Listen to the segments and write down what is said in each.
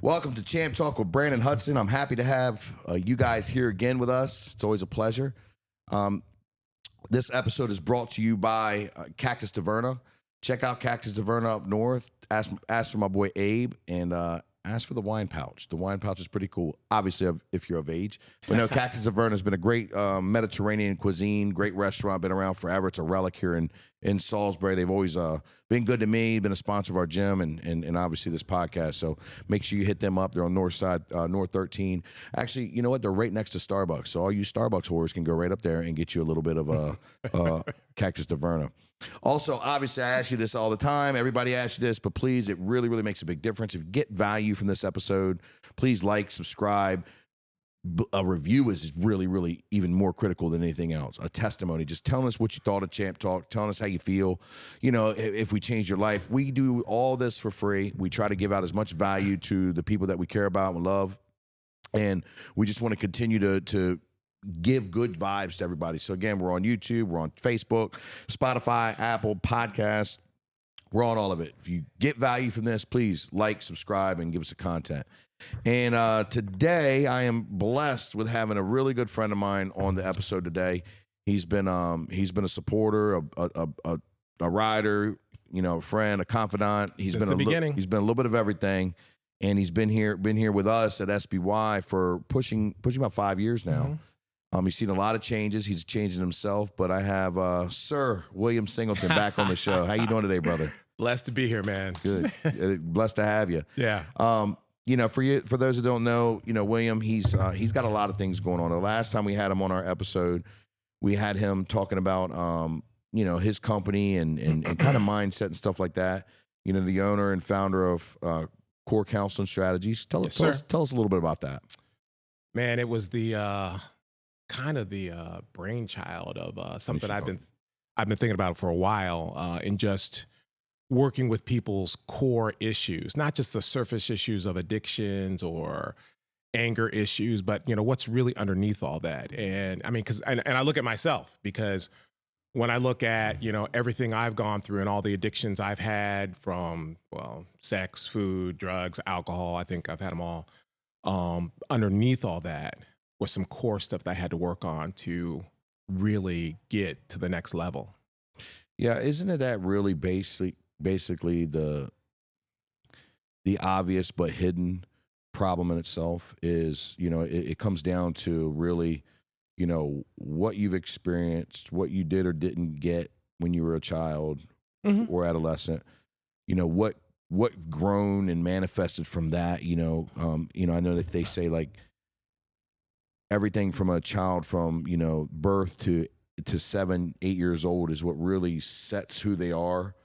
Welcome to Champ Talk with Brandon Hudson. I'm happy to have you guys here again with us. It's always a pleasure. This episode is brought to you by Cactus Taverna. Check out Cactus Taverna up north. Ask for my boy Abe and ask for the wine pouch. The wine pouch is pretty cool, obviously, if you're of age. But no, Cactus Taverna has been a great Mediterranean cuisine, great restaurant, been around forever. It's a relic here in Salisbury. They've always been good to me, been a sponsor of our gym and obviously this podcast. So make sure you hit them up. They're on North Side, North 13. Actually, you know what? They're right next to Starbucks. So all you Starbucks whores can go right up there and get you a little bit of Cactus Taverna. Also, obviously, I ask you this all the time. Everybody asks you this, but please, it really, really makes a big difference. If you get value from this episode, please like, subscribe. A review is really, really even more critical than anything else. A testimony, just telling us what you thought of Champ Talk, telling us how you feel. You know, if we changed your life. We do all this for free. We try to give out as much value to the people that we care about and love. And we just want to continue to give good vibes to everybody. So again, we're on YouTube, we're on Facebook, Spotify, Apple Podcasts. We're on all of it. If you get value from this, please like, subscribe, and give us the content. And today, I am blessed with having a really good friend of mine on the episode today. He's been a supporter, a rider, you know, a friend, a confidant. He's been a little bit of everything, and he's been here with us at SBY for pushing about 5 years now. Mm-hmm. He's seen a lot of changes. He's changing himself. But I have Sir William Singleton back on the show. How you doing today, brother? Blessed to be here, man. Good. Blessed to have you. Yeah. You know, for those who don't know, you know, William, he's got a lot of things going on. The last time we had him on our episode, we had him talking about you know, his company and kind of mindset and stuff like that. You know, the owner and founder of Core Counseling Strategies. Tell us a little bit about that. Man, it was the kind of the brainchild of something I've been thinking about for a while, in just working with people's core issues, not just the surface issues of addictions or anger issues, but you know what's really underneath all that. And I mean, and I look at myself, because when I look at, you know, everything I've gone through and all the addictions I've had, from, well, sex, food, drugs, alcohol, I think I've had them all. Underneath all that was some core stuff that I had to work on to really get to the next level. Yeah, isn't it that really basically the obvious but hidden problem in itself is, you know, it comes down to really, you know, what you've experienced, what you did or didn't get when you were a child or adolescent, you know, what grown and manifested from that, you know, I know that they say like everything from a child from, you know, birth to 7, 8 years old is what really sets who they are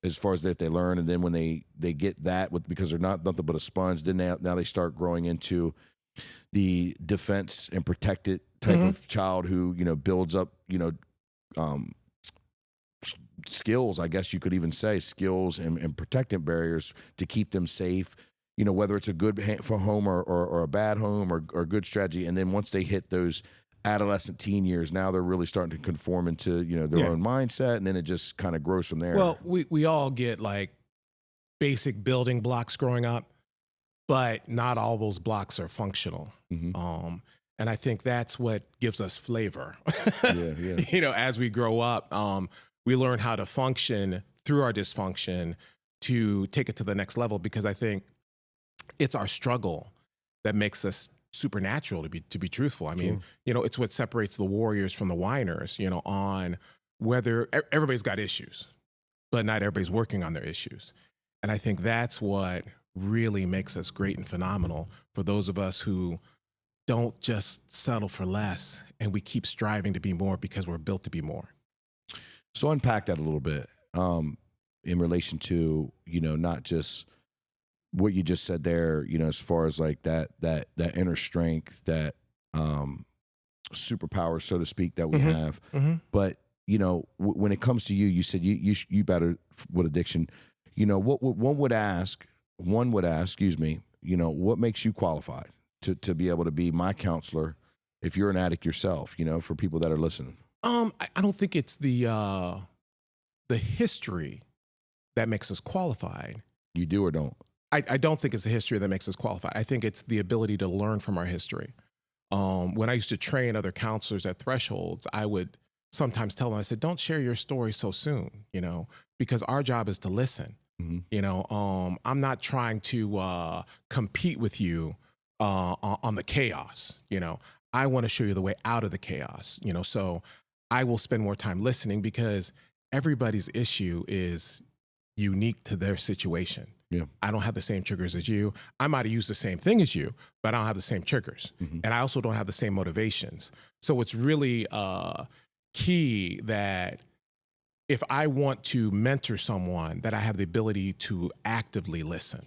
as far as that they learn. And then when they get that because they're not nothing but a sponge, then now they start growing into the defense and protected type of child who, you know, builds up, you know, skills, I guess you could even say, skills and protectant barriers to keep them safe, you know, whether it's a good home or a bad home or good strategy. And then once they hit those adolescent teen years, now they're really starting to conform into, you know, their own mindset, and then it just kind of grows from there. Well, we all get like basic building blocks growing up, but not all those blocks are functional. And I think that's what gives us flavor. You know, as we grow up, we learn how to function through our dysfunction to take it to the next level, because I think it's our struggle that makes us supernatural, to be truthful. I mean, you know, it's what separates the warriors from the whiners, you know, on whether everybody's got issues, but not everybody's working on their issues. And I think that's what really makes us great and phenomenal for those of us who don't just settle for less, and we keep striving to be more because we're built to be more. So unpack that a little bit in relation to, you know, not just what you just said there, you know, as far as like that inner strength, that superpower, so to speak, that we have. But, you know, when it comes to you, you said you better with addiction. You know, one would ask, you know, what makes you qualified to be able to be my counselor if you're an addict yourself, you know, for people that are listening? I don't think it's the history that makes us qualified. You do or don't? I don't think it's the history that makes us qualified. I think it's the ability to learn from our history. When I used to train other counselors at thresholds, I would sometimes tell them, I said, don't share your story so soon, because our job is to listen. I'm not trying to compete with you on the chaos. I want to show you the way out of the chaos. So I will spend more time listening because everybody's issue is unique to their situation. Yeah. I don't have the same triggers as you. I might have used the same thing as you, but I don't have the same triggers. And I also don't have the same motivations. So it's really key that if I want to mentor someone, that I have the ability to actively listen.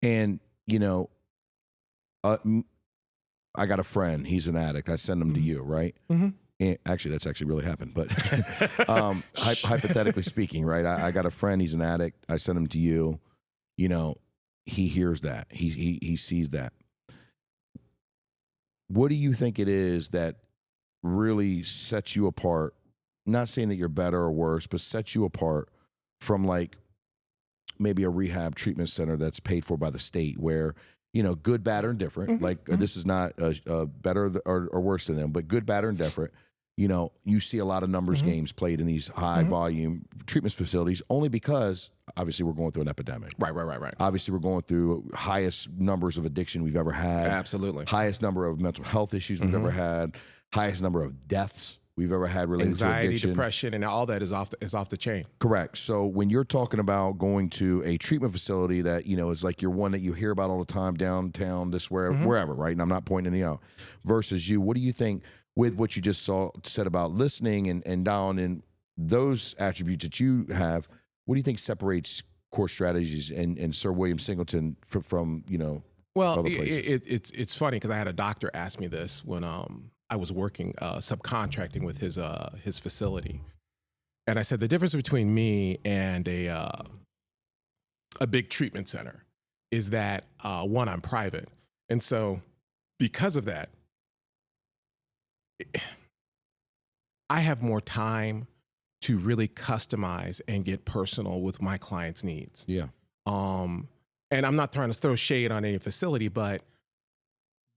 And, I got a friend, he's an addict. I send him to you, right? And actually, that's actually really happened. But hypothetically speaking, right? I got a friend, he's an addict. I send him to you. He hears that. He sees that. What do you think it is that really sets you apart? Not saying that you're better or worse, but sets you apart from like maybe a rehab treatment center that's paid for by the state where, good, bad, or indifferent. This is not better or worse than them, but good, bad, or indifferent. You see a lot of numbers games played in these high volume treatment facilities only because obviously we're going through an epidemic. Right. Obviously we're going through highest numbers of addiction we've ever had. Absolutely. Highest number of mental health issues we've ever had. Highest number of deaths we've ever had related Anxiety, to addiction. depression, and all that is off the chain. Correct. So when you're talking about going to a treatment facility that, is like your one that you hear about all the time downtown, wherever, right? And I'm not pointing any out. Versus you, what do you think with what you just said about listening and down and those attributes that you have, what do you think separates Core Strategies and Sir William Singleton from Well, other places? it's funny because I had a doctor ask me this when I was working subcontracting with his facility, and I said the difference between me and a big treatment center is that one, I'm private, and so because of that, I have more time to really customize and get personal with my clients' needs. Yeah. And I'm not trying to throw shade on any facility, but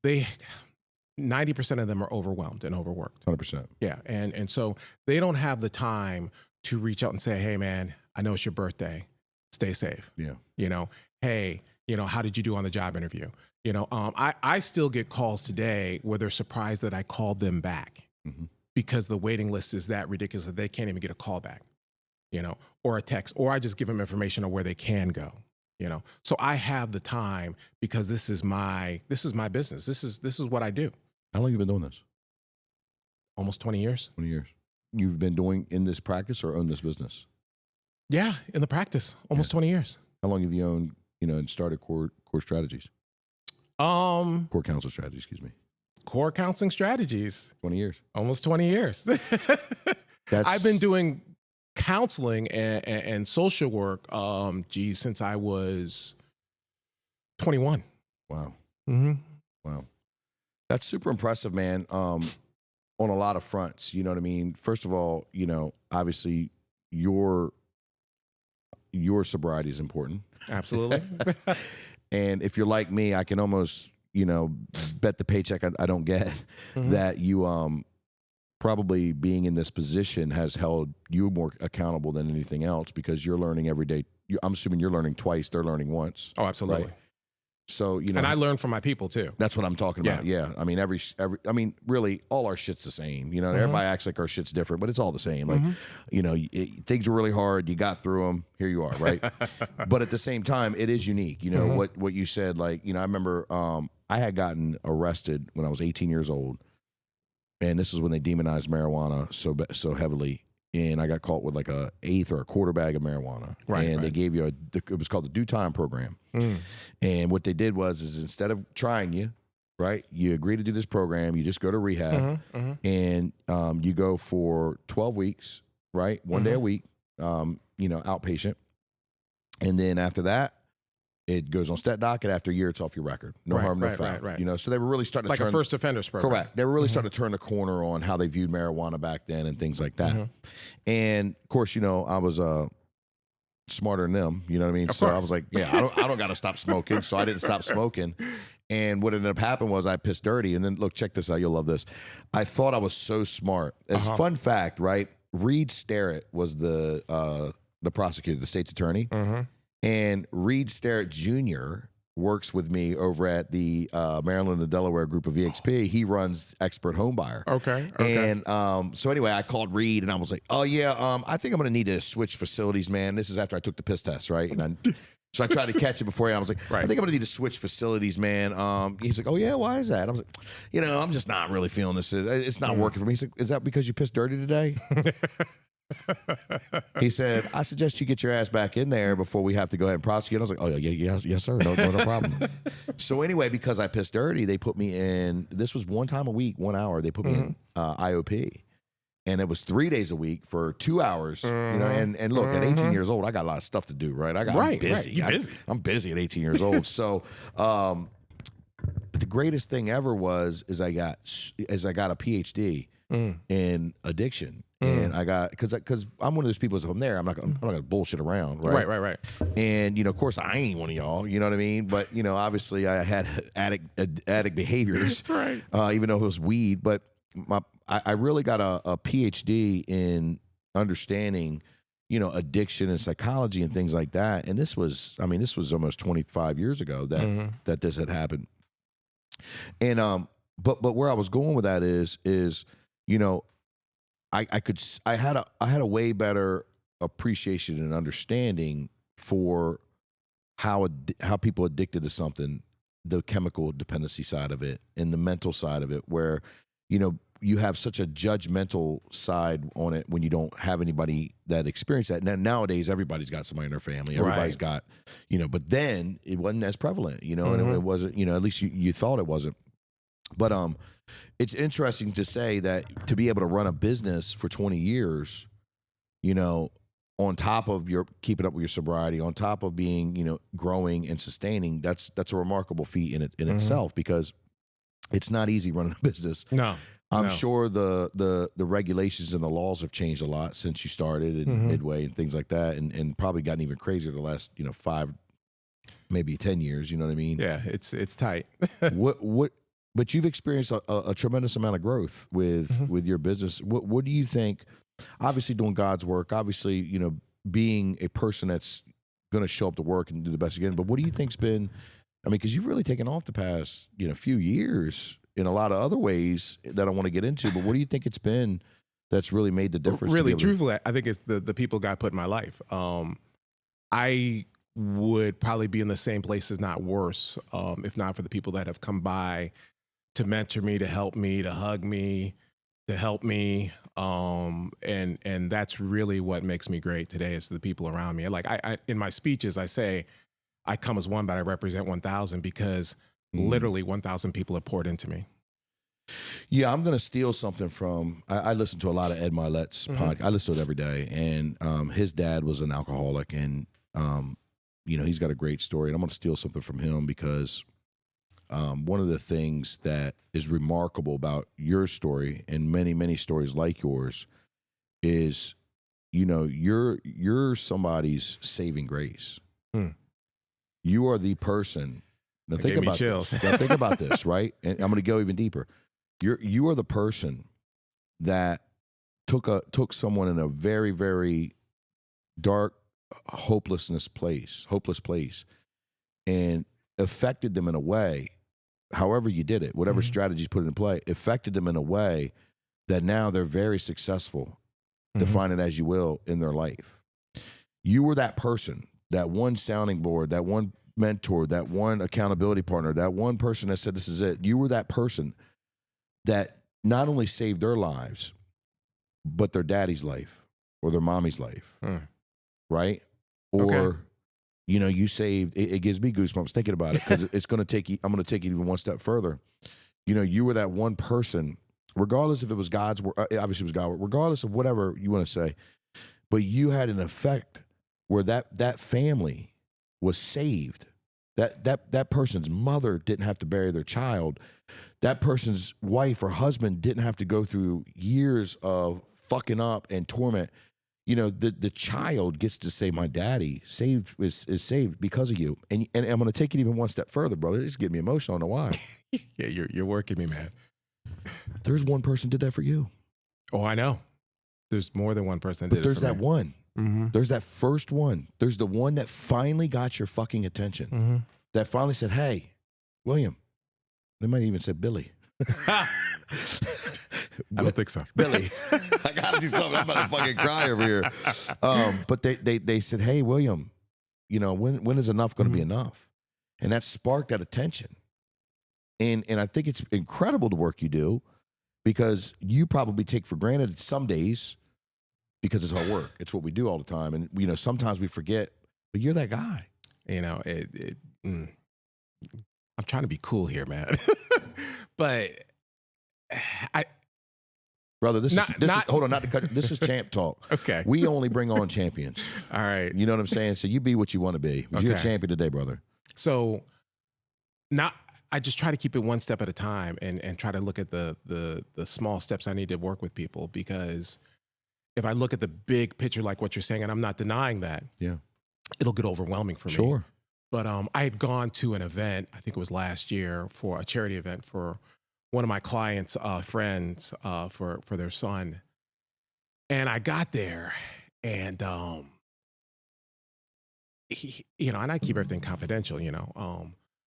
90% of them are overwhelmed and overworked. 100%. Yeah. And so they don't have the time to reach out and say, hey man, I know it's your birthday. Stay safe. Yeah. Hey, how did you do on the job interview? I still get calls today where they're surprised that I called them back because the waiting list is that ridiculous that they can't even get a call back, or a text, or I just give them information on where they can go. So I have the time because this is my business. This is what I do. How long have you been doing this? Almost 20 years. 20 years. You've been doing in this practice or own this business? Yeah, in the practice, almost 20 years. How long have you owned, and started Core Strategies? Core Counseling Strategies, excuse me. Core Counseling Strategies. 20 years. Almost 20 years. I've been doing counseling and social work, since I was 21. Wow. Wow. That's super impressive, man. On a lot of fronts, you know what I mean? First of all, obviously your sobriety is important. Absolutely. And if you're like me, I can almost, bet the paycheck I don't get that you probably being in this position has held you more accountable than anything else because you're learning every day. I'm assuming you're learning twice, they're learning once. Oh, absolutely. Right? So, and I learn from my people too. That's what I'm talking about. Yeah. I mean, really all our shit's the same. Everybody acts like our shit's different, but it's all the same. Like, things were really hard. You got through them. Here you are. Right. But at the same time, it is unique. What you said, like, I remember, I had gotten arrested when I was 18 years old, and this is when they demonized marijuana so heavily. And I got caught with like a eighth or a quarter bag of marijuana. Right. And they gave you it was called the due time program. And what they did is instead of trying you, right, you agree to do this program, you just go to rehab and you go for 12 weeks, right? One day a week, outpatient. And then after that, it goes on stat docket. After a year, it's off your record. No harm, no foul. Right. So they were really starting to turn... Like a first offenders program. Correct. They were really starting to turn the corner on how they viewed marijuana back then and things like that. And, of course, I was smarter than them. You know what I mean? Of So I course. was like, yeah, I don't got to stop smoking. So I didn't stop smoking. And what ended up happening was I pissed dirty. And then look, check this out. You'll love this. I thought I was so smart. As fun fact, right? Reed Sterrett was the prosecutor, the state's attorney. And Reed Sterrett Jr. works with me over at the Maryland and Delaware group of EXP. He runs Expert Home Buyer. Okay. And so anyway, I called Reed and I was like, oh yeah, I think I'm going to need to switch facilities, man. This is after I took the piss test, right? And so I tried to catch it before I was like, I think I'm going to need to switch facilities, man. He's like, oh yeah, why is that? I was like, I'm just not really feeling this. It's not working for me. He's like, is that because you pissed dirty today? He said, I suggest you get your ass back in there before we have to go ahead and prosecute. I was like, oh, yeah, yes, sir. No problem. So anyway, because I pissed dirty, they put me in, this was one time a week, 1 hour. They put me in IOP. And it was 3 days a week for 2 hours. And look, at 18 years old, I got a lot of stuff to do, right? I'm busy. You're busy. I'm busy at 18 years old. So, but the greatest thing ever is I got a PhD in addiction. And I got because I'm one of those people. If I'm there, I'm not gonna bullshit around, right? Right. And of course, I ain't one of y'all. You know what I mean? But obviously, I had addict behaviors, Right. Even though it was weed. But I really got a PhD in understanding, addiction and psychology and things like that. And this was almost 25 years ago that this had happened. And but where I was going with that is I had a way better appreciation and understanding for how people addicted to something, the chemical dependency side of it and the mental side of it, where you have such a judgmental side on it when you don't have anybody that experienced that. Nowadays, everybody's got somebody in their family. Everybody's got, but then it wasn't as prevalent, and it wasn't, at least you thought it wasn't. But it's interesting to say that to be able to run a business for 20 years, on top of your keeping up with your sobriety, on top of being, growing and sustaining, that's a remarkable feat in itself, because it's not easy running a business. No. I'm sure the regulations and the laws have changed a lot since you started in Midway and things like that, and probably gotten even crazier the last 5, maybe 10 years. You know what I mean? Yeah, it's tight. But you've experienced a tremendous amount of growth with your business. What do you think? Obviously, doing God's work. Obviously, being a person that's going to show up to work and do the best you can. But what do you think's been? I mean, because you've really taken off the past few years in a lot of other ways that I want to get into. But what do you think it's been that's really made the difference? Really, truthfully, I think it's the people God put in my life. I would probably be in the same places, not worse, if not for the people that have come by to mentor me, to help me, to hug me, to help me. And that's really what makes me great today, is the people around me. Like I in my speeches, I say, I come as one, but I represent 1,000, because literally 1,000 people have poured into me. Yeah, I'm going to steal something from, I listen to a lot of Ed Milet's podcast. I listen to it every day. And his dad was an alcoholic, and, he's got a great story. And I'm going to steal something from him, because one of the things that is remarkable about your story, and many, many stories like yours, is, you're somebody's saving grace. You are the person. Now think about chills. Now think about this, right? And I'm going to go even deeper. You are the person that took someone in a very, very dark, hopeless place, and affected them in a way, however you did it, whatever strategies put into play, affected them in a way that now they're very successful, define it as you will, in their life. You were that person, that one sounding board, that one mentor, that one accountability partner, that one person that said, this is it. You were that person that not only saved their lives, but their daddy's life or their mommy's life, right? Or, you saved, it gives me goosebumps thinking about it, because it's going to take you, I'm going to take you even one step further. You were that one person, regardless if it was God's work, obviously it was God's work, regardless of whatever you want to say, but you had an effect where that family was saved. That person's mother didn't have to bury their child. That person's wife or husband didn't have to go through years of fucking up and torment. the child gets to say, my daddy is saved because of you. And I'm going to take it even one step further, brother. It's getting me emotional. I don't know why. Yeah, you're working me, man. There's one person did that for you. Oh, I know. There's more than one person that But did it there's for that me. one. Mm-hmm. There's that first one. There's the one that finally got your fucking attention. Mm-hmm. That finally said, hey, William. They might even said Billy. I don't think so. Billy. I got to do something. I'm about to fucking cry over here. But they said, hey, William, when is enough going to be enough? And that sparked that attention. And I think it's incredible the work you do, because you probably take for granted some days, because it's our work. It's what we do all the time. And, sometimes we forget, but you're that guy. I'm trying to be cool here, man. But Brother, this is hold on, not to cut you. This is champ talk. Okay. We only bring on champions. All right. You know what I'm saying? So you be what you want to be. You're a champion today, brother. So now I just try to keep it one step at a time and try to look at the small steps I need to work with people, because if I look at the big picture, like what you're saying, and I'm not denying that, it'll get overwhelming for me. Sure. But I had gone to an event, I think it was last year, for a charity event for one of my clients' friends for their son. And I got there, and he, and I keep everything confidential,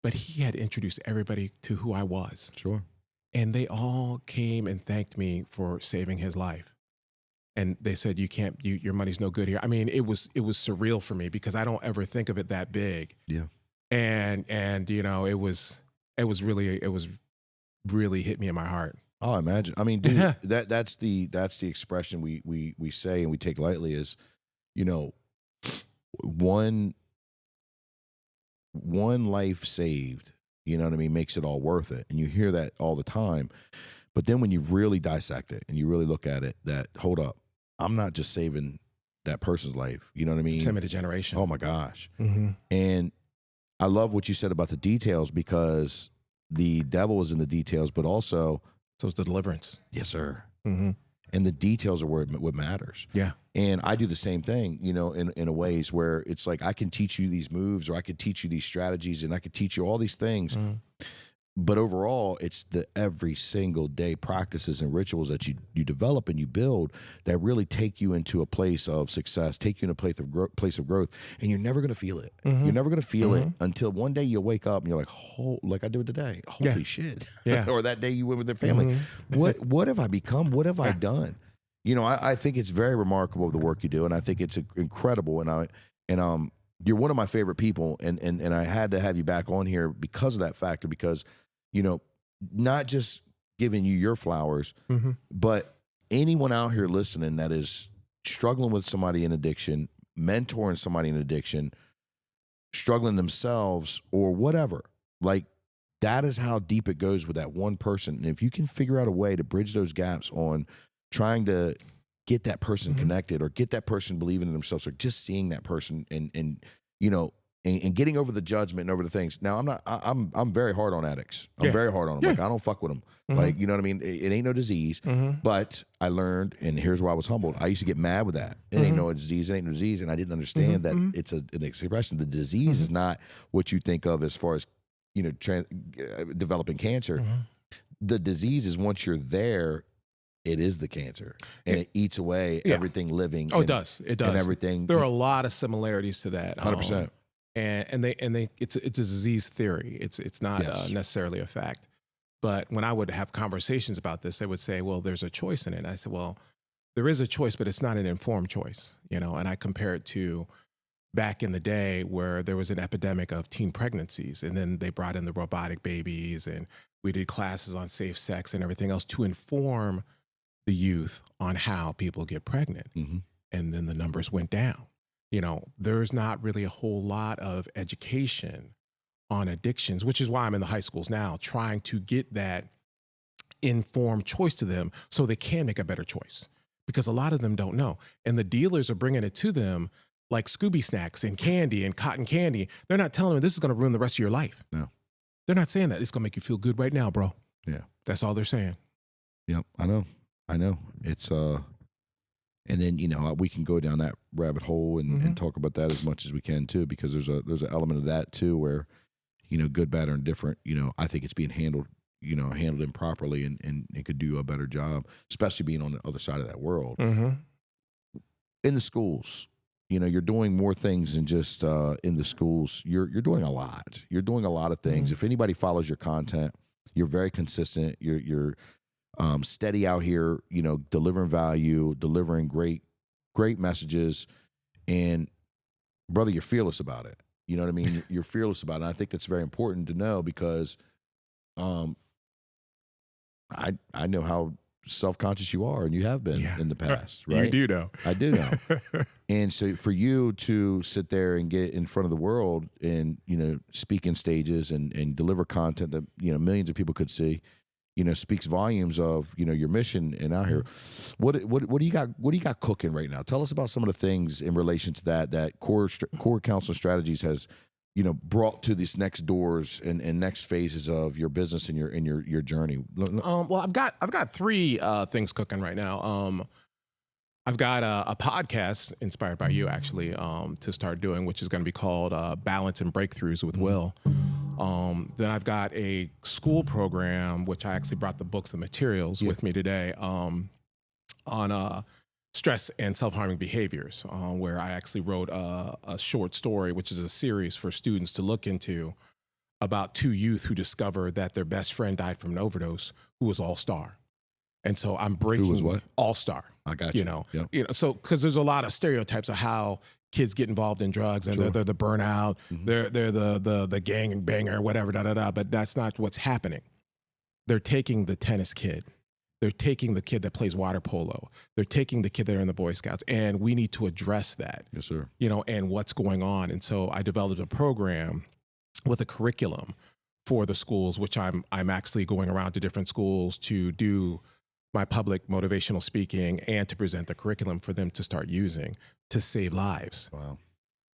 but he had introduced everybody to who I was. Sure. And they all came and thanked me for saving his life. And they said, your money's no good here. I mean, it was surreal for me, because I don't ever think of it that big. Yeah. And it was really hit me in my heart. Oh, I imagine. I mean, dude, that's the expression we say and we take lightly is, one life saved, you know what I mean, makes it all worth it. And you hear that all the time. But then when you really dissect it and you really look at it, that, hold up, I'm not just saving that person's life. You know what I mean? Saving a generation. Oh my gosh. Mm-hmm. And I love what you said about the details, because the devil is in the details, but also, so it's the deliverance. Yes, sir. Mm-hmm. And the details are what matters. Yeah. And I do the same thing, in a ways where it's like, I can teach you these moves, or I could teach you these strategies, and I could teach you all these things. Mm-hmm. But overall, it's the every single day practices and rituals that you develop and you build that really take you into a place of success, take you in a place of growth, and you're never going to feel it. Mm-hmm. You're never going to feel it until one day you wake up and you're like, like I do it today. Holy shit. Yeah. Or that day you went with their family. Mm-hmm. What have I become? What have I done? I think it's very remarkable, the work you do, and I think it's incredible. And you're one of my favorite people, and I had to have you back on here because of that factor, because not just giving you your flowers, but anyone out here listening that is struggling with somebody in addiction, mentoring somebody in addiction, struggling themselves or whatever, like, that is how deep it goes with that one person. And if you can figure out a way to bridge those gaps on trying to get that person connected, or get that person believing in themselves, or just seeing that person and getting over the judgment and over the things. Now, I'm very hard on addicts. I'm very hard on them. Like, I don't fuck with them. Like, you know what I mean? It ain't no disease. But I learned, and here's where I was humbled. I used to get mad with that. It ain't no disease. It ain't no disease. And I didn't understand that it's an expression. The disease is not what you think of as far as, developing cancer. The disease is, once you're there, it is the cancer, and it eats away everything living. Oh, it does. It does. And everything. There are a lot of similarities to that. 100%. And it's a disease theory. It's not necessarily a fact. But when I would have conversations about this, they would say, well, there's a choice in it. And I said, well, there is a choice, but it's not an informed choice, and I compare it to back in the day where there was an epidemic of teen pregnancies, and then they brought in the robotic babies, and we did classes on safe sex and everything else to inform the youth on how people get pregnant. And then the numbers went down. There's not really a whole lot of education on addictions, which is why I'm in the high schools now, trying to get that informed choice to them so they can make a better choice, because a lot of them don't know. And the dealers are bringing it to them like Scooby snacks and candy and cotton candy. They're not telling them this is going to ruin the rest of your life. No. They're not saying that. It's going to make you feel good right now, bro. Yeah. That's all they're saying. Yep. I know. It's And then, we can go down that rabbit hole and talk about that as much as we can too, because there's an element of that too where, good, bad, or indifferent, I think it's being handled improperly, and it could do a better job, especially being on the other side of that world. In the schools, you're doing more things than just in the schools. You're doing a lot. You're doing a lot of things. If anybody follows your content, you're very consistent. You're steady out here, delivering value, delivering great messages, and brother, you're fearless about it. You know what I mean? You're fearless about it. And I think that's very important to know because, I know how self-conscious you are, and you have been in the past, right? You do know. I do know. And so for you to sit there and get in front of the world and, speak in stages and deliver content that, millions of people could see, speaks volumes of, your mission and out here. What do you got cooking right now? Tell us about some of the things in relation to that core counseling strategies has, brought to these next doors and next phases of your business and your journey. Well, I've got three things cooking right now. I've got a podcast inspired by you, actually, to start doing, which is going to be called Balance and Breakthroughs with Will. Then I've got a school program, which I actually brought the books and materials with me today, on stress and self-harming behaviors, where I actually wrote a short story, which is a series for students to look into, about two youth who discovered that their best friend died from an overdose, who was all-star. And so I'm breaking. Who was what? All-star. I got you. Yep. So because there's a lot of stereotypes of how kids get involved in drugs, and they're the burnout, they're the gang banger, whatever, but that's not what's happening. They're taking the tennis kid. They're taking the kid that plays water polo. They're taking the kid that are in the Boy Scouts, and we need to address that. Yes, sir. And what's going on. And so I developed a program with a curriculum for the schools, which I'm actually going around to different schools to do my public motivational speaking and to present the curriculum for them to start using to save lives. Wow.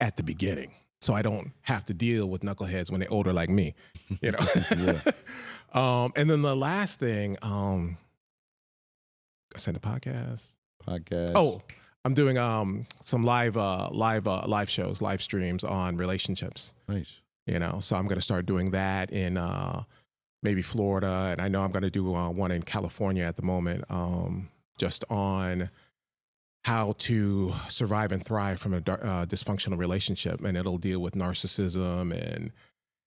At the beginning. So I don't have to deal with knuckleheads when they're older like me, Yeah. And then the last thing, I sent a podcast. Oh, I'm doing some live shows, live streams on relationships. Nice. So I'm going to start doing that in maybe Florida, and I know I'm going to do one in California at the moment, just on how to survive and thrive from a dysfunctional relationship, and it'll deal with narcissism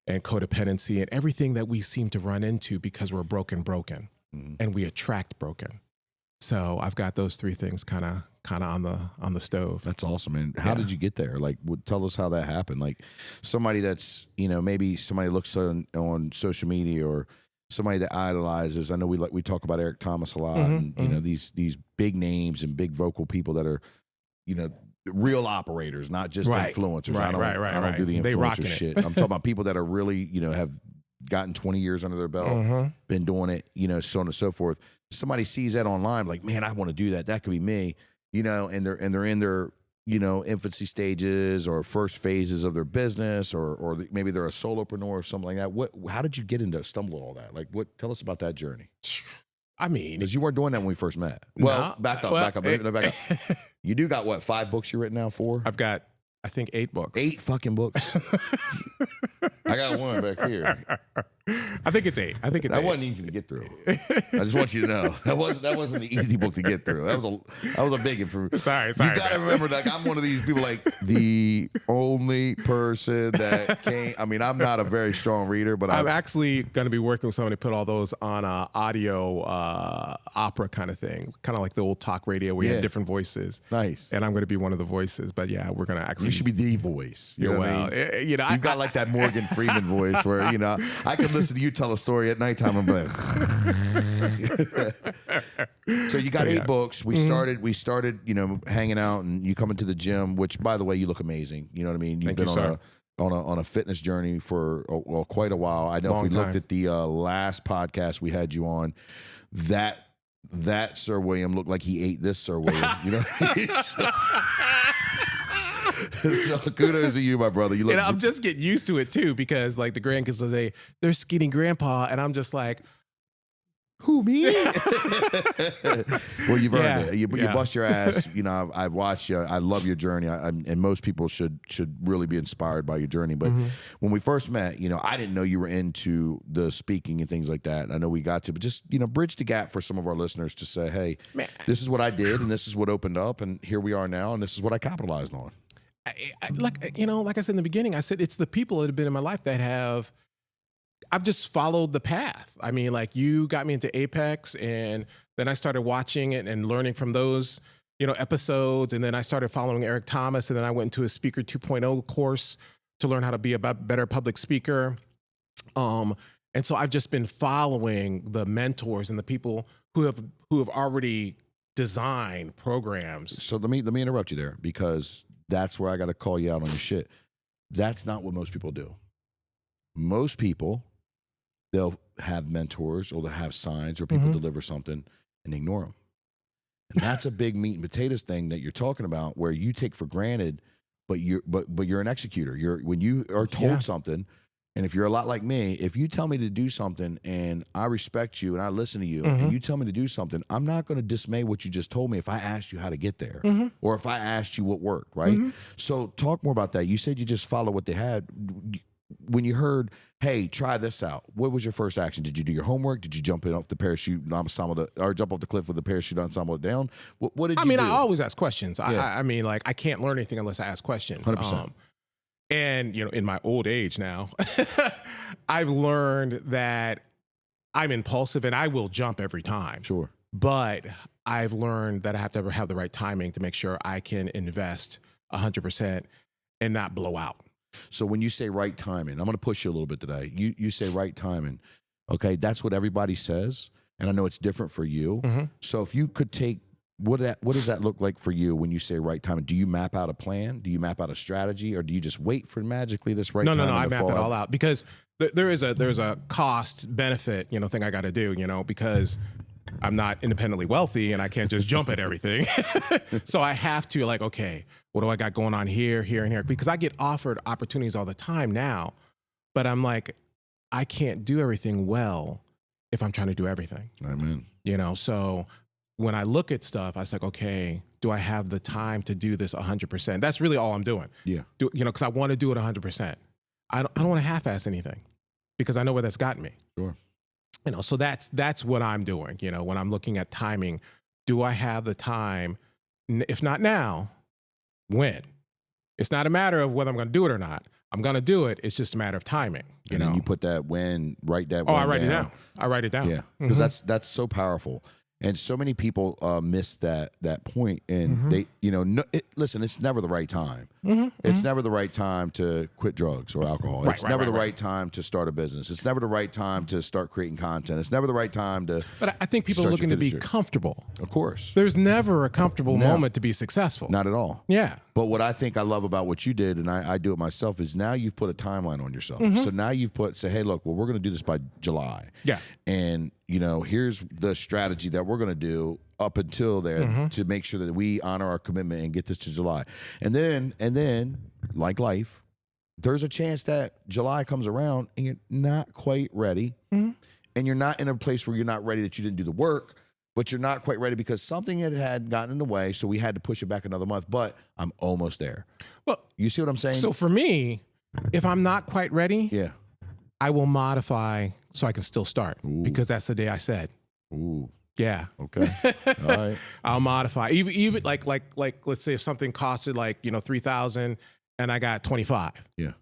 and codependency and everything that we seem to run into because we're broken, and we attract broken. So I've got those three things kind of on the stove. That's awesome, man. How did you get there? Like, tell us how that happened. Like, somebody that's maybe somebody looks on social media, or somebody that idolizes. I know we talk about Eric Thomas a lot, and these big names and big vocal people that are real operators, not just influencers. I don't do the influencer shit. I'm talking about people that are really have gotten 20 years under their belt, been doing it, so on and so forth. Somebody sees that online, like, man, I want to do that. That could be me, and they're in their, infancy stages or first phases of their business, or maybe they're a solopreneur or something like that. How did you get into stumbling all that? Like, tell us about that journey. I mean, because you weren't doing that when we first met. Well, back up. You do got what, 5 books you written now? 4? I've got, I think, 8 books. 8 fucking books. I got one back here. I think it's 8. That wasn't easy to get through. I just want you to know that wasn't an easy book to get through. That was a big one for. Sorry. You gotta remember, like, I'm one of these people, like, the only person that can't. I mean, I'm not a very strong reader, but I'm actually going to be working with somebody to put all those on a audio opera kind of thing, kind of like the old talk radio where you had different voices. Nice. And I'm going to be one of the voices. But yeah, we're going to actually. You should be the voice. You know what I mean? You've got like that Morgan Freeman voice where I can listen to you tell a story at nighttime. I'm like, so you got 8 books. We started, hanging out, and you come into the gym, which, by the way, you look amazing. You know what I mean? You've been on a fitness journey for quite a while. I know if we looked at the last podcast we had you on, that Sir William looked like he ate this Sir William. So kudos to you, my brother. You look. And I'm just getting used to it too, because like the grandkids will say, "They're skinny grandpa," and I'm just like, Who, me? Well, you've Yeah, earned it. You yeah. bust your ass. You know, I've watched you. I love your journey. And most people should really be inspired by your journey. But when we first met, you know, I didn't know you were into the speaking and things like that. I know we got to, but just, you know, bridge the gap for some of our listeners to say, hey, Man. this is what I did, and this is what opened up, and here we are now, and this is what I capitalized on. Like, you know, like I said in the beginning, I said it's the people that have been in my life that I've just followed the path. I mean, like, you got me into Apex, and then I started watching it and learning from those, you know, episodes. And then I started following Eric Thomas, and then I went into a Speaker 2.0 course to learn how to be a better public speaker. And so I've just been following the mentors and the people who have already designed programs. So let me interrupt you there, because that's where I got to call you out on your shit. That's not what most people do. Most people, they'll have mentors, or they'll have signs, or people deliver something and ignore them. And that's a big meat and potatoes thing that you're talking about, where you take for granted, but you're an executor. When you are told something, and if you're a lot like me, if you tell me to do something and I respect you and I listen to you, and you tell me to do something, I'm not going to dismay what you just told me if I asked you how to get there, or if I asked you what worked, right? So talk more about that. You said you just follow what they had. When you heard, hey, try this out, what was your first action? Did you do your homework? Did you jump in off the parachute ensemble, or jump off the cliff with the parachute ensemble down? What did you do? I always ask questions. I mean, like, I can't learn anything unless I ask questions. 100%. And, you know, in my old age now, I've learned that I'm impulsive and I will jump every time. Sure. But I've learned that I have to have the right timing to make sure I can invest 100% and not blow out. So when you say right timing, I'm going to push you a little bit today. You say right timing. Okay, that's what everybody says, and I know it's different for you. So if you could take, what does that look like for you when you say right timing? Do you map out a plan? Do you map out a strategy, or do you just wait for magically this right time? No. I map it all out, because there's a cost benefit, you know, thing I got to do, you know, because I'm not independently wealthy and I can't just jump at everything. So I have to, like, okay, what do I got going on here, here, and here? Because I get offered opportunities all the time now, but I'm like, I can't do everything well if I'm trying to do everything. Amen. You know, so when I look at stuff, I was like, okay, do I have the time to do this 100%? That's really all I'm doing. Yeah. You know, because I want to do it 100%. I don't want to half-ass anything, because I know where that's gotten me. Sure. You know, so that's what I'm doing. You know, when I'm looking at timing, do I have the time? If not now, when? It's not a matter of whether I'm going to do it or not. I'm going to do it. It's just a matter of timing. You know, then you put that when, write that. Oh, I write it down. I write it down. Yeah, because that's so powerful. And so many people miss that point, and they, you know, listen, it's never the right time. It's never the right time to quit drugs or alcohol. It's never the right time to start a business. It's never the right time to start creating content. It's never the right time to. But I think people are looking to be comfortable. Of course. There's never a comfortable moment to be successful. Not at all. Yeah. But what I think I love about what you did, and I do it myself, is now you've put a timeline on yourself. So now you've say, hey, look, well, we're going to do this by July. Yeah. And, you know, here's the strategy that we're going to do up until there to make sure that we honor our commitment and get this to July. And then, like life, there's a chance that July comes around and you're not quite ready. And you're not in a place where you're not ready, that you didn't do the work, but you're not quite ready because something had gotten in the way, so we had to push it back another month. But I'm almost there. Well, you see what I'm saying? So for me, if I'm not quite ready, yeah, I will modify so I can still start. Because that's the day I said. Ooh. Yeah. Okay. All right. I'll modify. Even like let's say if something costed like, you know, $3,000 and I got 25. Yeah.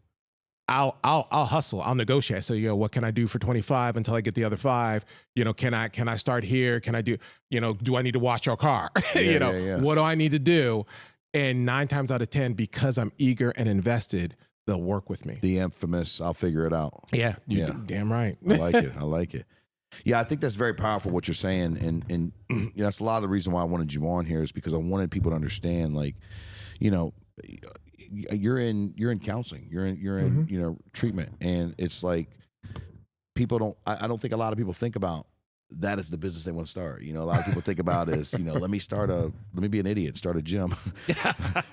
I'll hustle. I'll negotiate. So, you know, what can I do for 25 until I get the other 5? You know, can I start here? Can I do, you know, do I need to wash your car? What do I need to do? And 9 times out of 10, because I'm eager and invested, they'll work with me. The infamous, I'll figure it out. Yeah. Damn right. I like it. I like it. Yeah, I think that's very powerful what you're saying, and you know, that's a lot of the reason why I wanted you on here, is because I wanted people to understand, like, you know, you're in counseling, you're in you know, treatment, and it's like people don't. I don't think a lot of people think about that is the business they want to start. You know, a lot of people think about it as, you know, let me be an idiot, start a gym.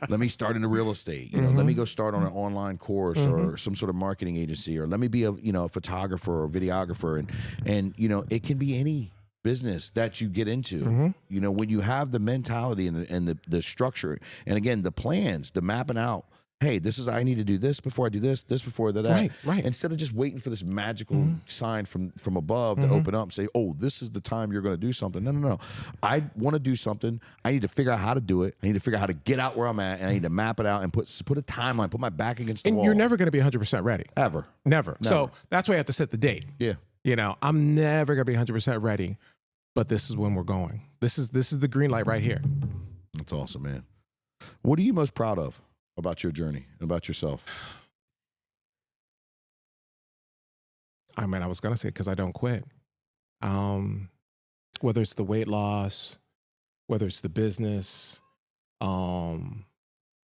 Let me start into real estate. You know, let me go start on an online course or some sort of marketing agency, or let me be a photographer or videographer. And, you know, it can be any business that you get into. Mm-hmm. You know, when you have the mentality and the structure, and again, the plans, the mapping out, hey, this is, I need to do this before I do this before that. Right. Instead of just waiting for this magical Mm-hmm. sign from above to open up and say, oh, this is the time you're going to do something. No. I want to do something. I need to figure out how to do it. I need to figure out how to get out where I'm at, and I need to map it out and put a timeline, put my back against the wall. And you're never going to be 100% ready. Ever. Never. So that's why you have to set the date. Yeah. You know, I'm never going to be 100% ready, but this is when we're going. This is the green light right here. That's awesome, man. What are you most proud of about your journey, about yourself? I mean, I was going to say, because I don't quit. Whether it's the weight loss, whether it's the business, the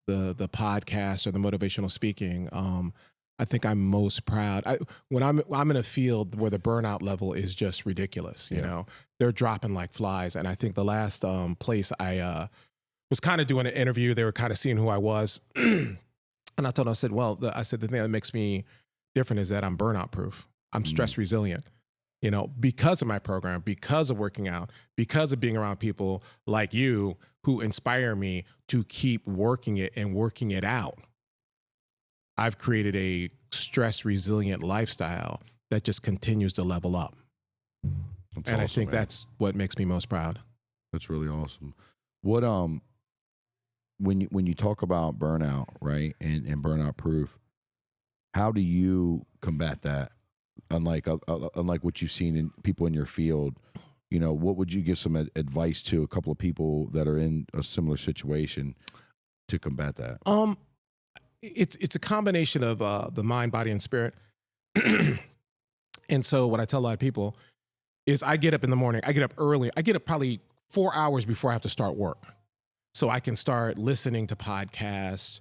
podcast or the motivational speaking, I think I'm most proud. When I'm in a field where the burnout level is just ridiculous, you know, they're dropping like flies. And I think the last place I was kind of doing an interview, they were kind of seeing who I was. And I told them, I said, well, the thing that makes me different is that I'm burnout proof. I'm stress resilient, you know, because of my program, because of working out, because of being around people like you who inspire me to keep working it and working it out. I've created a stress resilient lifestyle that just continues to level up. That's and awesome, I think man. that's what makes me most proud. That's really awesome. What when you talk about burnout, right, and burnout proof, how do you combat that? Unlike what you've seen in people in your field, you know, what would you give some advice to a couple of people that are in a similar situation to combat that? It's a combination of the mind, body, and spirit. And so what I tell a lot of people is I get up in the morning, I get up early, I get up probably 4 hours before I have to start work. So I can start listening to podcasts,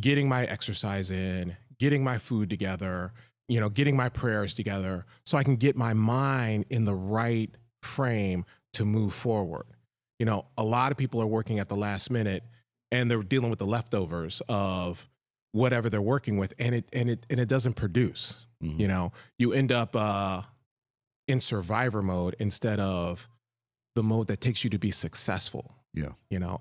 getting my exercise in, getting my food together, you know, getting my prayers together so I can get my mind in the right frame to move forward. You know, a lot of people are working at the last minute and they're dealing with the leftovers of whatever they're working with, and it doesn't produce. Mhm. You know, you end up in survivor mode instead of the mode that takes you to be successful. Yeah. You know,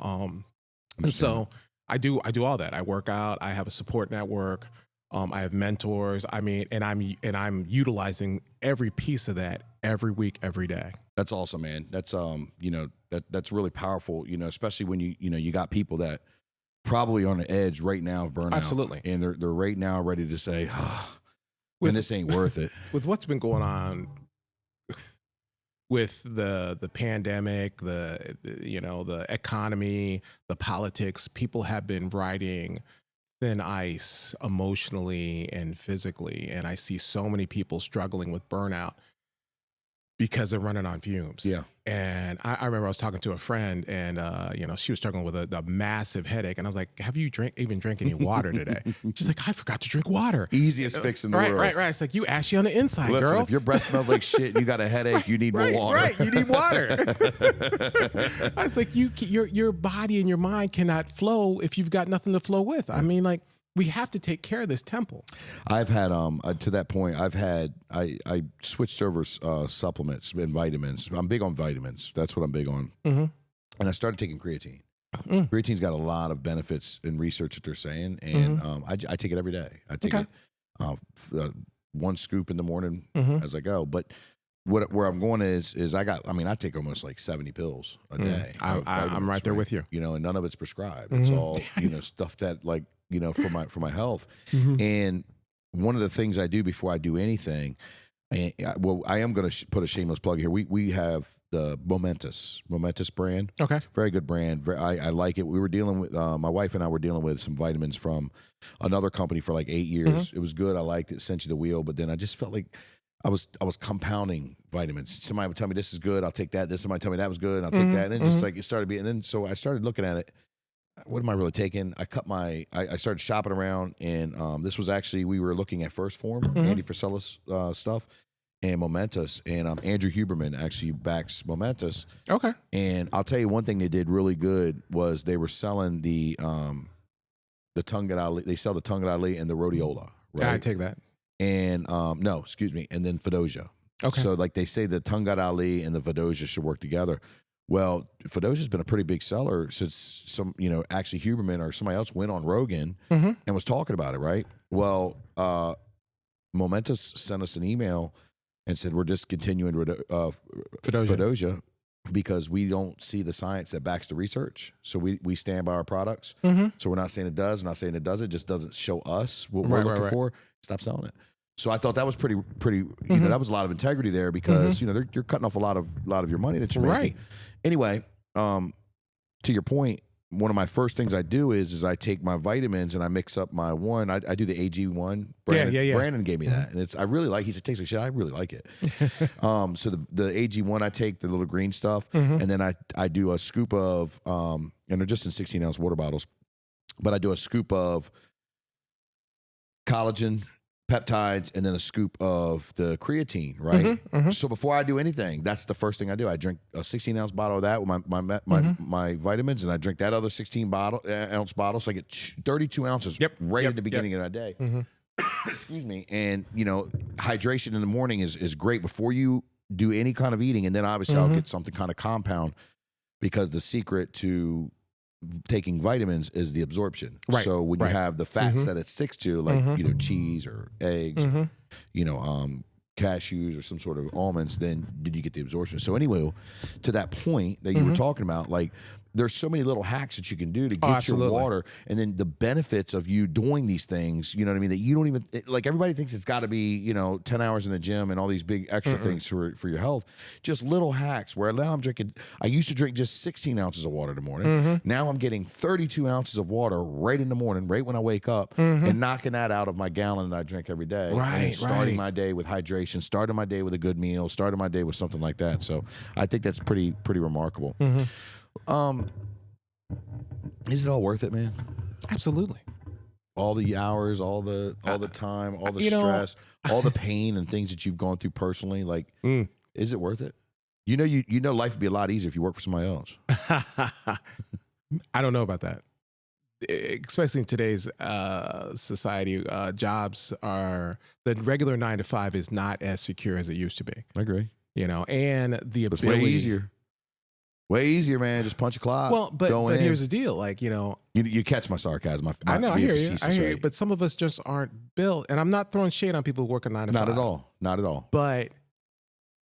and so I do all that. I work out. I have a support network. I have mentors. I mean, and I'm utilizing every piece of that every week, every day. That's awesome, man. That's you know, that's really powerful, you know, especially when you got people that probably on the edge right now of burnout. Absolutely. And they're right now ready to say, and this ain't worth it. With what's been going on with the pandemic, the you know, the economy, the politics, people have been riding thin ice emotionally and physically. And I see so many people struggling with burnout because they're running on fumes. Yeah. And I remember I was talking to a friend and, you know, she was struggling with a massive headache. And I was like, have you even drank any water today? She's like, I forgot to drink water. Easiest fix in the world. Right. It's like, you ashy on the inside, Listen, girl. if your breath smells like shit, you got a headache, you need more water. Right, you need water. I was like, your body and your mind cannot flow if you've got nothing to flow with. I mean, like, we have to take care of this temple. I've had to that point. I switched over supplements and vitamins. I'm big on vitamins. That's what I'm big on. Mm-hmm. And I started taking creatine. Creatine's got a lot of benefits in research that they're saying, and I take it every day. I take it one scoop in the morning as I go. But where I'm going is I take almost like 70 pills a day. I'm right there with you. You know, and none of it's prescribed. It's all, you know, stuff that, like, you know, for my health. And one of the things I do before I do anything, I am going to put a shameless plug here. We have the Momentous brand. Okay. Very good brand. I like it. We were dealing with, my wife and I were dealing with some vitamins from another company for like 8 years. It was good. I liked it. Sent you the wheel. But then I just felt like I was compounding vitamins. Somebody would tell me this is good, I'll take that. This somebody tell me that was good, and I'll take that. And then just like it started being, and then so I started looking at it. What am I really taking? I started shopping around, and this was actually, we were looking at First Form, Andy Frisella's stuff, and Momentous, and Andrew Huberman actually backs Momentous. Okay. And I'll tell you one thing they did really good was they were selling the Tungadali. They sell the Tungadali and the Rhodiola. Right. I take that. And no, excuse me, and then Fedosia. Okay. So like they say the Tungat Ali and the Vidoja should work together. Well, Vidoja's been a pretty big seller since actually Huberman or somebody else went on Rogan and was talking about it, right? Well, Momentous sent us an email and said we're discontinuing Vidoja because we don't see the science that backs the research. So we stand by our products. So we're not saying it does, we're not saying it doesn't. It just doesn't show us what we're looking for. Stop selling it. So I thought that was pretty. That was a lot of integrity there because you're cutting off a lot of your money that you're making. Right. Anyway, to your point, one of my first things I do is I take my vitamins and I mix up my one. I do the AG1. Brandon gave me that, and I really like. He said, "Tastes like shit." I really like it. So the AG1 I take the little green stuff, and then I do a scoop of and they're just in 16-ounce water bottles, but I do a scoop of collagen, peptides, and then a scoop of the creatine, right? So before I do anything, that's the first thing I do. I drink a 16-ounce bottle of that with my vitamins, and I drink that other 16-ounce bottle, so I get 32 ounces at the beginning of that day. Excuse me. And, hydration in the morning is great before you do any kind of eating, and then obviously I'll get something kind of compound because the secret to taking vitamins is the absorption. Right. So when you have the fats that it sticks to, like cheese or eggs, or, cashews or some sort of almonds, then did you get the absorption? So anyway, to that point that you were talking about, like there's so many little hacks that you can do to get your water, and then the benefits of you doing these things, you know what I mean, that you don't even, like everybody thinks it's got to be, 10 hours in the gym and all these big extra things for your health. Just little hacks where now I used to drink just 16 ounces of water in the morning. Now I'm getting 32 ounces of water right in the morning, right when I wake up, and knocking that out of my gallon that I drink every day. And starting my day with hydration, starting my day with a good meal, starting my day with something like that. So I think that's pretty remarkable. Is it all worth it, man? Absolutely. All the hours, all the time, all the stress, all the pain and things that you've gone through personally, like, is it worth it? You know life would be a lot easier if you work for somebody else. I don't know about that. Especially in today's society, jobs the regular 9 to 5 is not as secure as it used to be. I agree. And the ability. It's way easier. Way easier, man. Just punch a clock. Well, but here's the deal. Like, you catch my sarcasm. I know, I hear you. But some of us just aren't built. And I'm not throwing shade on people who work a 9 to 5. Not at all. But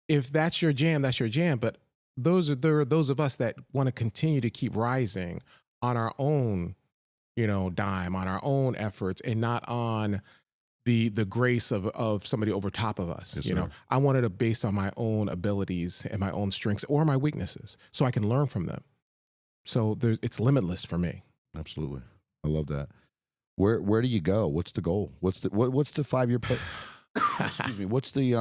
if that's your jam, that's your jam. But there are those of us that want to continue to keep rising on our own, dime, on our own efforts, and not on the grace of somebody over top of us. Yes, I wanted it based on my own abilities and my own strengths or my weaknesses, so I can learn from them. So it's limitless for me. Absolutely, I love that. Where do you go? What's the goal? What's the 5-year plan? Excuse me. What's the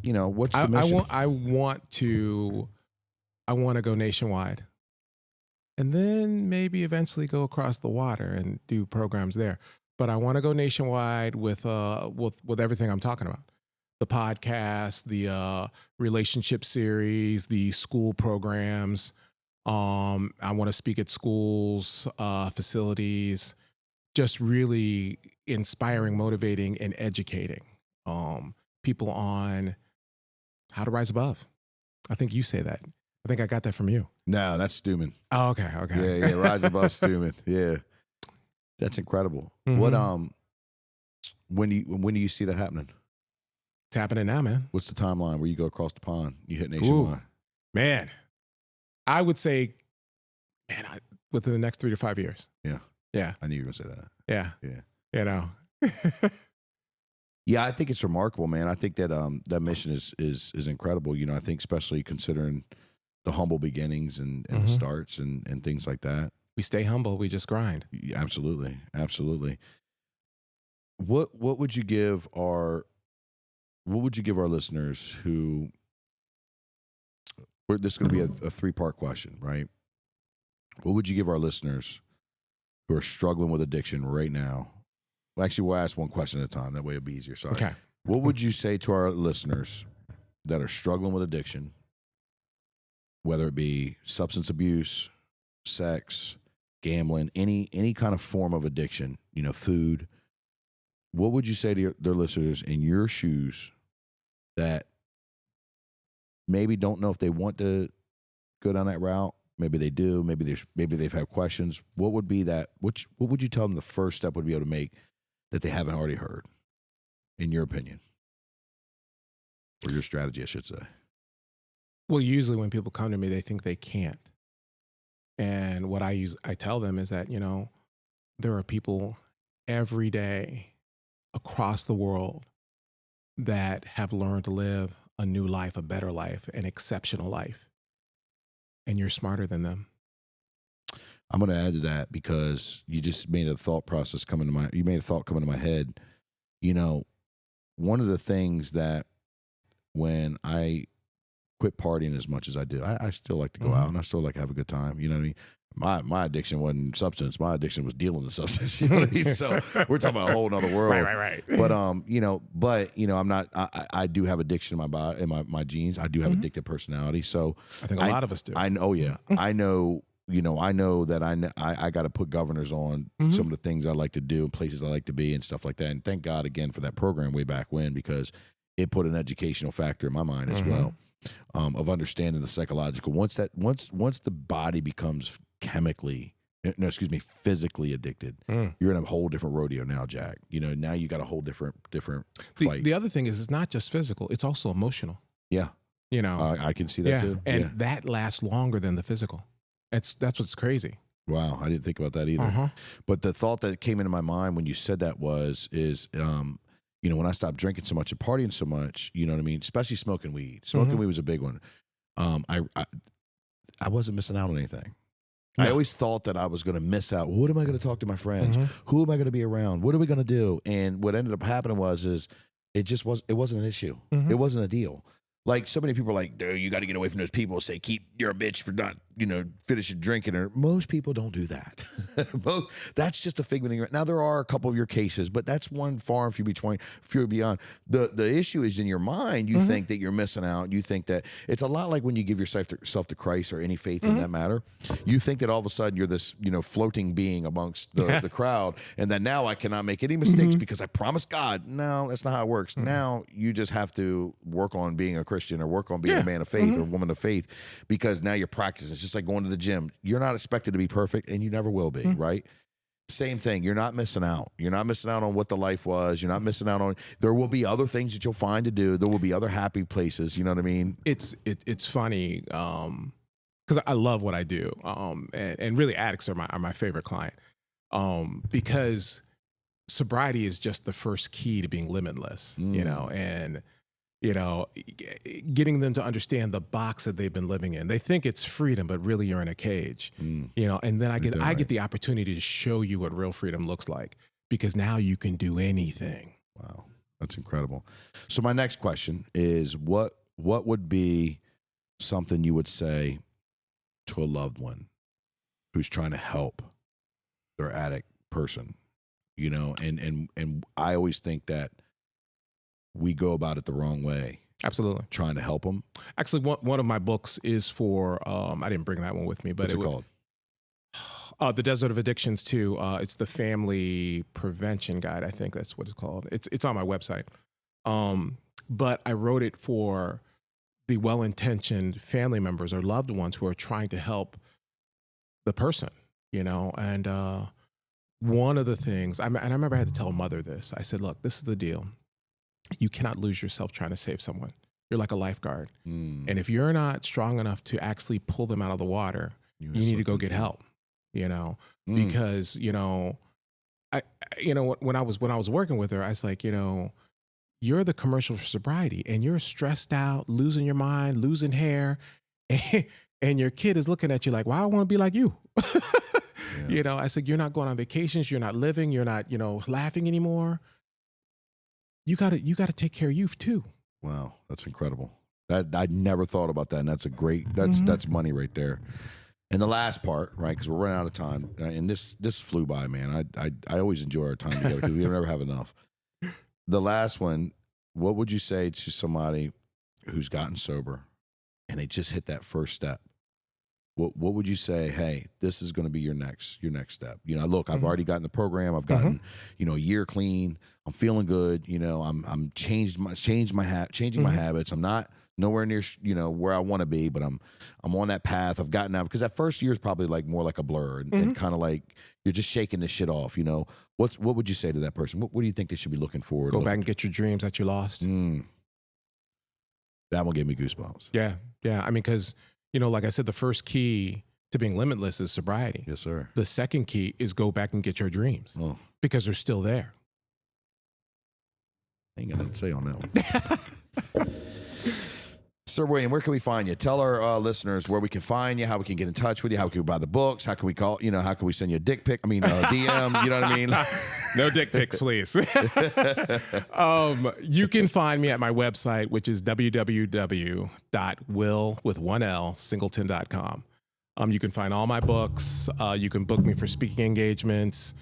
what's the mission? I want to go nationwide, and then maybe eventually go across the water and do programs there. But I want to go nationwide with everything I'm talking about. The podcast, the relationship series, the school programs. I want to speak at schools, facilities, just really inspiring, motivating, and educating people on how to rise above. I think you say that. I think I got that from you. No, that's Stuman. Oh, okay. Yeah, rise above Stuman. Yeah. That's incredible. What when do you see that happening? It's happening now, man. What's the timeline where you go across the pond? You hit nationwide. Man, I would say, within the next 3 to 5 years. Yeah. I knew you were gonna say that. Yeah. Yeah, I think it's remarkable, man. I think that that mission is incredible. I think especially considering the humble beginnings and the starts and things like that. We stay humble. We just grind. Absolutely. What would you give our listeners who? This is going to be a 3-part question, right? What would you give our listeners who are struggling with addiction right now? Well, actually, we'll ask one question at a time. That way it'll be easier. Sorry. Okay. What would you say to our listeners that are struggling with addiction, whether it be substance abuse, sex, gambling, any kind of form of addiction, food? What would you say to their listeners in your shoes that maybe don't know if they want to go down that route. Maybe they do. Maybe they've had questions. What would be that? What would you tell them the first step would be able to make that they haven't already heard, in your opinion, or your strategy, I should say? Well, usually when people come to me, they think they can't. And what I tell them is that, there are people every day across the world that have learned to live a new life, a better life, an exceptional life. And you're smarter than them. I'm going to add to that because you just made a thought process come into my head. One of the things that when I quit partying as much as I did, I still like to go out and I still like to have a good time. You know what I mean? My addiction wasn't substance. My addiction was dealing in substance. You know what I mean? So we're talking about a whole nother world. Right. But I'm not. I do have addiction in my body, in my genes. I do have addictive personality. So I think a lot of us do. I know. Yeah, I know. I know that I got to put governors on some of the things I like to do and places I like to be and stuff like that. And thank God again for that program way back when, because it put an educational factor in my mind as well, of understanding the psychological. Once the body becomes physically addicted, you're in a whole different rodeo now, Jack. Now you got a whole different fight. The other thing is, it's not just physical; it's also emotional. Yeah, I can see that too. And that lasts longer than the physical. That's what's crazy. Wow, I didn't think about that either. But the thought that came into my mind when you said that when I stopped drinking so much and partying so much, you know what I mean? Especially smoking weed. Smoking weed was a big one. I wasn't missing out on anything. No. I always thought that I was going to miss out. What am I going to talk to my friends? Who am I going to be around? What are we going to do? And what ended up happening it wasn't an issue. It wasn't a deal. Like, so many people are like, dude, you got to get away from those people. Say, you're a bitch for not, finishing drinking. Or most people don't do that. That's just a figment of your. Now, there are a couple of your cases, but that's one far and few beyond. The issue is in your mind. You think that you're missing out. You think that it's a lot like when you give yourself to Christ or any faith in that matter. You think that all of a sudden you're this, floating being amongst the crowd, and that now I cannot make any mistakes because I promised God. No, that's not how it works. Now you just have to work on being a Christian or work on being a man of faith or a woman of faith, because now you're practicing. It's just like going to the gym. You're not expected to be perfect, and you never will be, right? Same thing. You're not missing out. You're not missing out on what the life was. You're not missing out on. There will be other things that you'll find to do. There will be other happy places. You know what I mean? It's funny because I love what I do, and really addicts are my favorite client, because sobriety is just the first key to being limitless. And getting them to understand the box that they've been living in. They think it's freedom, but really you're in a cage. And then I get the opportunity to show you what real freedom looks like, because now you can do anything. Wow, that's incredible. So my next question is, what would be something you would say to a loved one who's trying to help their addict person? And I always think that we go about it the wrong way. Absolutely. Trying to help them. Actually, one of my books is for, I didn't bring that one with me, but what's it called? The Desert of Addictions too. It's the Family Prevention Guide. I think that's what it's called. It's on my website. But I wrote it for the well-intentioned family members or loved ones who are trying to help the person, and one of the things, and I remember I had to tell a mother this. I said, look, this is the deal. You cannot lose yourself trying to save someone. You're like a lifeguard. And if you're not strong enough to actually pull them out of the water, you need to go get help, because, when I was working with her, I was like, you're the commercial for sobriety, and you're stressed out, losing your mind, losing hair. And your kid is looking at you like, well, I want to be like you. I said, you're not going on vacations. You're not living. You're not, laughing anymore. You got to take care of you too. Wow, that's incredible. That I never thought about that, and that's a great. That's money right there. And the last part, right? Because we're running out of time, and this flew by, man. I always enjoy our time together because we never have enough. The last one, what would you say to somebody who's gotten sober and they just hit that first step? What would you say? Hey, this is going to be your next step. Look, I've already gotten the program. I've gotten, a year clean. I'm feeling good. I'm changing my habits. I'm not nowhere near where I want to be, but I'm on that path. I've gotten out because that first year is probably like more like a blur and kind of like you're just shaking this shit off. What would you say to that person? What do you think they should be looking for? Go back and get your dreams that you lost. That one gave me goosebumps. Yeah. I mean, because like I said, the first key to being limitless is sobriety. Yes, sir. The second key is go back and get your dreams because they're still there. I ain't got nothing to say on that one. Sir William, where can we find you? Tell our listeners where we can find you, how we can get in touch with you, how can we buy the books, how can we call, how can we send you a dick pic? I mean, DM, you know what I mean? No dick pics, please. You can find me at my website, which is www.willwith1l.singleton.com. You can find all my books. You can book me for speaking engagements,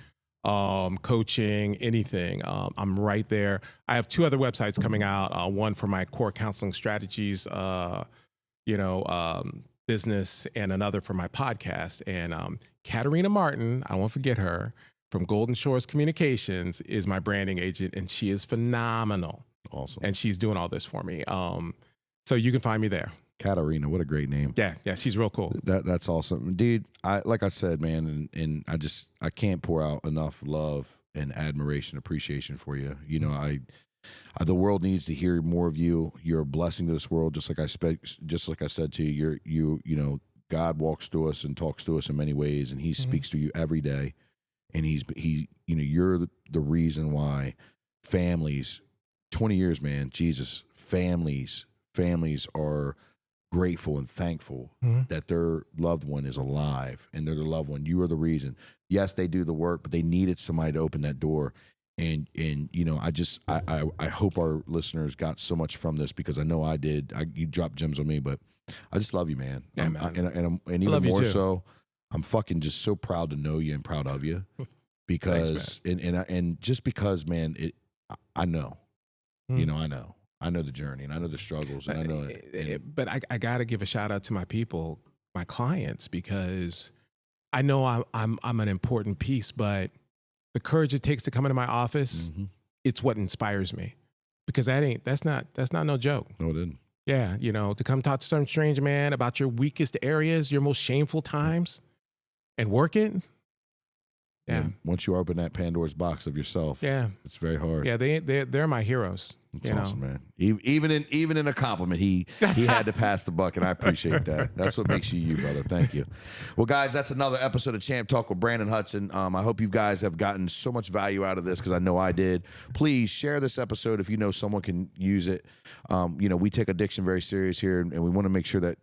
coaching, anything. I'm right there. I have 2 other websites coming out. One for my core counseling strategies, business, and another for my podcast. And Katarina Martin, I won't forget her, from Golden Shores Communications, is my branding agent, and she is phenomenal. Awesome. And she's doing all this for me. So you can find me there. Katarina, what a great name. Yeah, she's real cool. That's awesome. Dude, like I said, man, and I can't pour out enough love and admiration, appreciation for you. The world needs to hear more of you. You're a blessing to this world, just like I said to you. God walks through us and talks to us in many ways, and he speaks to you every day. And you're the reason why families, 20 years, man, Jesus, families are grateful and thankful that their loved one is alive and they're their loved one. You are the reason. Yes, they do the work, but they needed somebody to open that door. And I hope our listeners got so much from this because I know I did. You dropped gems on me, but I just love you, man. Yeah, man. And even more so, I'm fucking just so proud to know you and proud of you because Thanks, and just because, man, I know, I know the journey and I know the struggles and I know it. But I got to give a shout out to my people, my clients, because I know I'm an important piece, but the courage it takes to come into my office, it's what inspires me, because that's not no joke. No, it didn't. Yeah. To come talk to some strange man about your weakest areas, your most shameful times, and work it. Yeah. And once you open that Pandora's box of yourself, it's very hard. Yeah, they're my heroes. It's awesome, man. Even in a compliment, he had to pass the buck, and I appreciate that. That's what makes you, brother. Thank you. Well, guys, that's another episode of Champ Talk with Brandon Hudson. I hope you guys have gotten so much value out of this because I know I did. Please share this episode if you know someone can use it. We take addiction very serious here, and we want to make sure that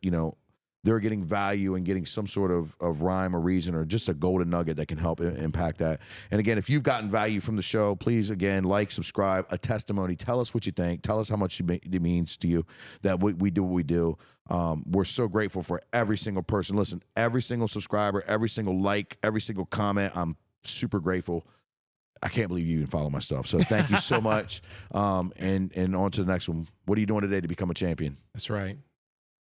they're getting value and getting some sort of rhyme or reason or just a golden nugget that can help impact that. And again, if you've gotten value from the show, please, again, like, subscribe, a testimony. Tell us what you think. Tell us how much it means to you that we do what we do. We're so grateful for every single person. Listen, every single subscriber, every single like, every single comment. I'm super grateful. I can't believe you even follow my stuff. So thank you so much. And on to the next one. What are you doing today to become a champion? That's right.